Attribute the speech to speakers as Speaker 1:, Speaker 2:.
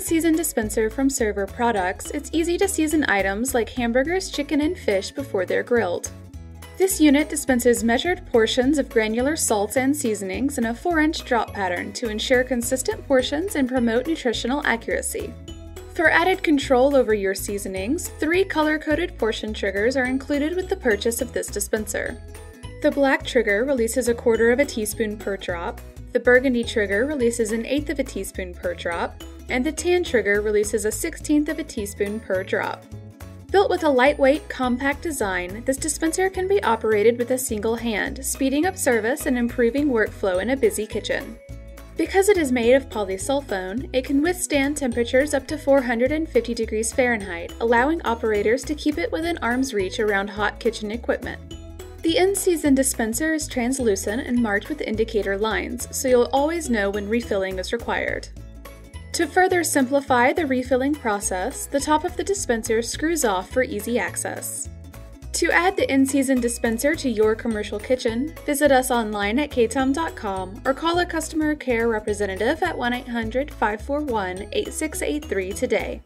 Speaker 1: InSeason dispenser from Server Products, it's easy to season items like hamburgers, chicken, and fish before they're grilled. This unit dispenses measured portions of granular salts and seasonings in a 4-inch drop pattern to ensure consistent portions and promote nutritional accuracy. For added control over your seasonings, 3 color-coded portion triggers are included with the purchase of this dispenser. The black trigger releases 1/4 teaspoon per drop, the burgundy trigger releases 1/8 teaspoon per drop, and the tan trigger releases 1/16 teaspoon per drop. Built with a lightweight, compact design, this dispenser can be operated with a single hand, speeding up service and improving workflow in a busy kitchen. Because it is made of polysulfone, it can withstand temperatures up to 450 degrees Fahrenheit, allowing operators to keep it within arm's reach around hot kitchen equipment. The InSeason dispenser is translucent and marked with indicator lines, so you'll always know when refilling is required. To further simplify the refilling process, the top of the dispenser screws off for easy access. To add the InSeason dispenser to your commercial kitchen, visit us online at KaTom.com or call a customer care representative at 1-800-541-8683 today.